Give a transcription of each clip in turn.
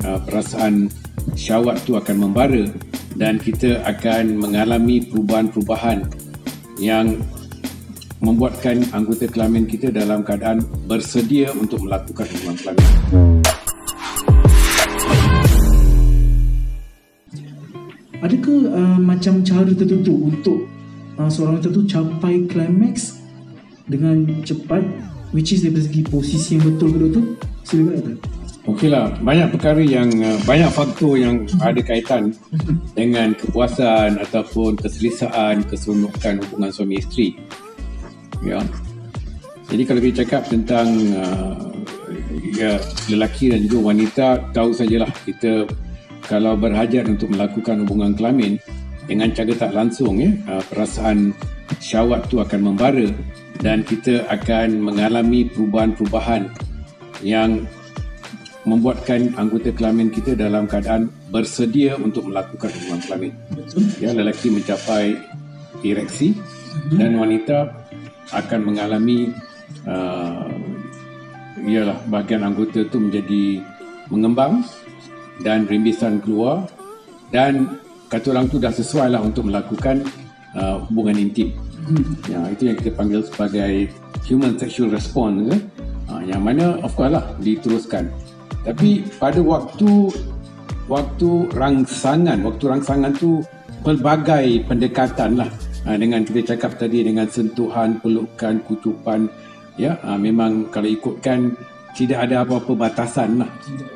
perasaan syahwat tu akan membara dan kita akan mengalami perubahan-perubahan yang membuatkan anggota kelamin kita dalam keadaan bersedia untuk melakukan hubungan kelamin. Adakah macam cara tertentu untuk seorang wanita tu capai climax dengan cepat, which is dari segi posisi yang betul ke doktor? Silakan doktor. Okeylah, banyak perkara yang banyak faktor yang ada kaitan dengan kepuasan ataupun keselesaan, keseronokan hubungan suami isteri. Ya. Jadi kalau kita cakap tentang lelaki dan juga wanita, tahu sajalah kita kalau berhajat untuk melakukan hubungan kelamin dengan cara tak langsung, perasaan syahwat tu akan membara dan kita akan mengalami perubahan-perubahan yang membuatkan anggota kelamin kita dalam keadaan bersedia untuk melakukan hubungan kelamin. Ya, lelaki mencapai ereksi dan wanita akan mengalami bahagian anggota tu menjadi mengembang dan rimbisan keluar dan kata orang tu dah sesuai lah untuk melakukan hubungan intim. Ya, itu yang kita panggil sebagai human sexual response, yang mana of course lah diteruskan. Tapi pada waktu rangsangan tu pelbagai pendekatan lah, dengan kita cakap tadi dengan sentuhan, pelukan, kucupan, memang kalau ikutkan tidak ada apa-apa batasan lah.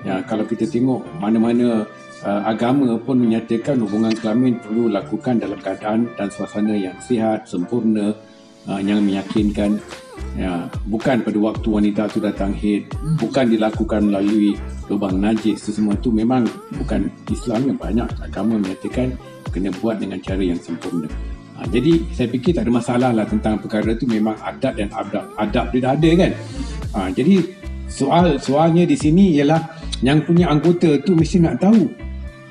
Ya, kalau kita tengok mana-mana agama pun menyatakan hubungan kelamin perlu lakukan dalam keadaan dan suasana yang sihat, sempurna, yang meyakinkan. Ya, bukan pada waktu wanita tu datang haid, bukan dilakukan melalui lubang najis. Semua tu memang bukan Islam, yang banyak agama menyatakan kena buat dengan cara yang sempurna. Jadi saya fikir tak ada masalah lah tentang perkara tu. Memang adat dan adab dia dah ada kan. Jadi soalnya di sini ialah yang punya anggota tu mesti nak tahu.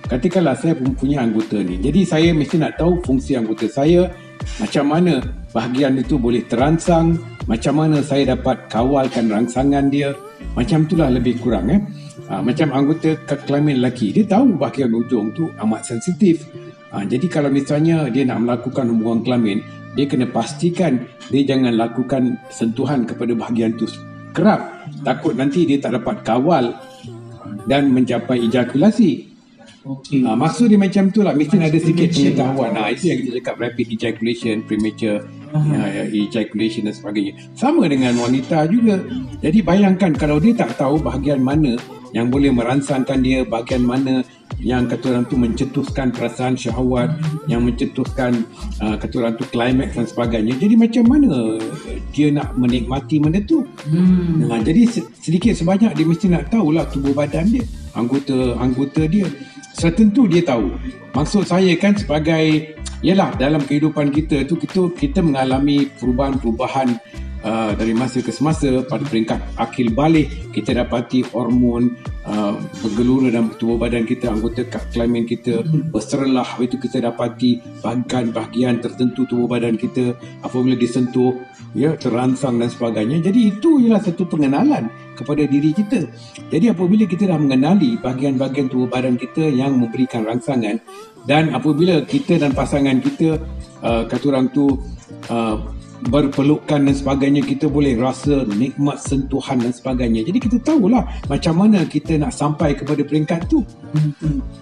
Katakanlah saya punya anggota ni, jadi saya mesti nak tahu fungsi anggota saya, macam mana bahagian itu boleh terangsang, macam mana saya dapat kawalkan rangsangan dia. Macam itulah lebih kurang. Macam anggota kelamin lelaki, dia tahu bahagian ujung tu amat sensitif. Jadi kalau misalnya dia nak melakukan hubungan kelamin, dia kena pastikan dia jangan lakukan sentuhan kepada bahagian tu kerap. Takut nanti dia tak dapat kawal dan mencapai ejakulasi. Okay. Maksud dia macam tu lah, mesti ada sikit pengetahuan. Itu yang kita cakap rapid ejaculation, premature ejaculation dan sebagainya. Sama dengan wanita juga. Jadi bayangkan kalau dia tak tahu bahagian mana yang boleh merangsangkan dia, bahagian mana yang kata orang tu mencetuskan perasaan syahwat, yang mencetuskan kata orang tu climax dan sebagainya. Jadi macam mana dia nak menikmati benda tu? Jadi sedikit sebanyak dia mesti nak tahulah tubuh badan dia, anggota dia. Setentu dia tahu. Maksud saya kan sebagai, yalah, dalam kehidupan kita tu kita mengalami perubahan-perubahan dari masa ke semasa. Pada peringkat akil balik, kita dapati hormon bergelora dalam tubuh badan kita, anggota kelamin kita berserelah. Itu kita dapati bahagian tertentu tubuh badan kita apabila disentuh, terangsang dan sebagainya. Jadi itu ialah satu pengenalan kepada diri kita. Jadi apabila kita dah mengenali bahagian-bahagian tubuh badan kita yang memberikan rangsangan, dan apabila kita dan pasangan kita kata orang tu berpelukan dan sebagainya, kita boleh rasa nikmat sentuhan dan sebagainya. Jadi kita tahulah macam mana kita nak sampai kepada peringkat tu.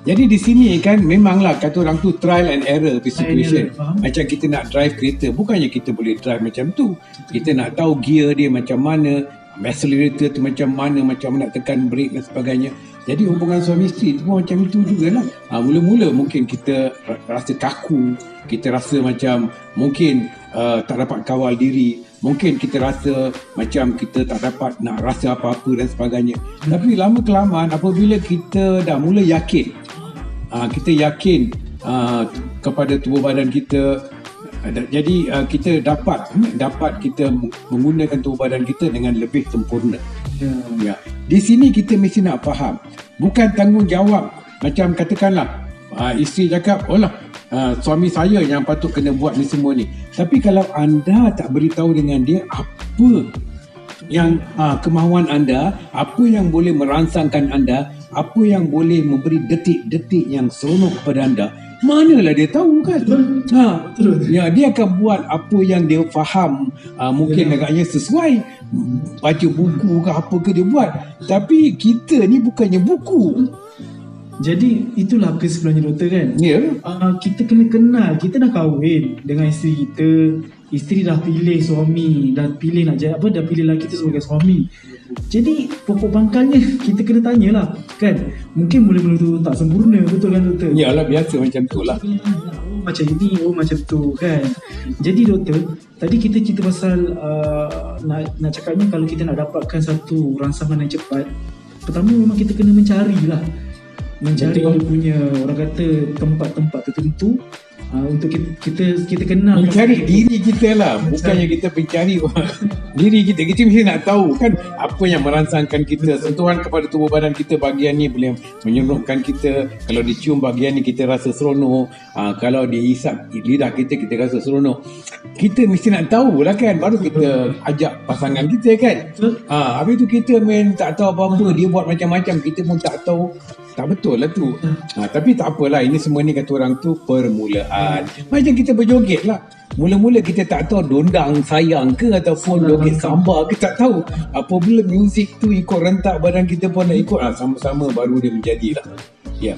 Jadi di sini kan memanglah kata orang tu trial and error situation. Macam kita nak drive kereta, bukannya kita boleh drive macam tu. Kita nak tahu gear dia macam mana, accelerator tu macam mana nak tekan brake dan sebagainya. Jadi hubungan suami isteri tu pun macam itu jugalah. Mula-mula mungkin kita rasa kaku, kita rasa macam mungkin tak dapat kawal diri, mungkin kita rasa macam kita tak dapat nak rasa apa-apa dan sebagainya. Tapi lama-kelamaan apabila kita dah mula yakin, kita yakin kepada tubuh badan kita, jadi kita dapat kita menggunakan tubuh badan kita dengan lebih sempurna. Ya. Di sini kita mesti nak faham, bukan tanggungjawab. Macam katakanlah isteri cakap, suami saya yang patut kena buat ni semua ni. Tapi kalau anda tak beritahu dengan dia apa yang kemahuan anda, apa yang boleh merangsangkan anda, apa yang boleh memberi detik-detik yang seronok kepada anda, manalah dia tahu kan. Betul. Ya, dia akan buat apa yang dia faham, mungkin agaknya sesuai, baca buku ke apa ke dia buat. Tapi kita ni bukannya buku. Jadi itulah ke sebenarnya doktor kan. Ya. Kita kena kenal. Kita dah kahwin dengan isteri kita. Isteri dah pilih suami, dah pilih dah pilih lelaki tu sebagai suami. Jadi pokok pangkalnya kita kena tanyalah kan. Mungkin mula-mula tu tak sempurna, betul kan doktor? Yalah, biasa macam tu lah. Oh, macam ini, oh macam tu kan. Jadi doktor, tadi kita cerita pasal nak cakapnya kalau kita nak dapatkan satu rangsangan yang cepat, pertama memang kita kena mencari dia punya, orang kata, tempat-tempat tertentu untuk kita kenal, mencari diri kita lah, bukannya kita mencari diri kita. Kita mesti nak tahu kan apa yang merangsangkan kita. Sentuhan kepada tubuh badan kita bahagian ni boleh menyeronokkan kita. Kalau dicium bahagian ni kita rasa seronok, kalau dihisap lidah kita rasa seronok. Kita mesti nak tahu lah kan, baru kita ajak pasangan kita kan. Habis tu kita main tak tahu apa-apa, dia buat macam-macam, kita pun tak tahu. Tak betul lah tu. Tapi tak apalah, ini semua ni kata orang tu permulaan. Macam kita berjoget lah. Mula-mula kita tak tahu dondang sayang ke ataupun joget samba ke, tak tahu. Apabila muzik tu ikut rentak badan kita pun nak ikut, sama-sama baru dia menjadilah. Ya.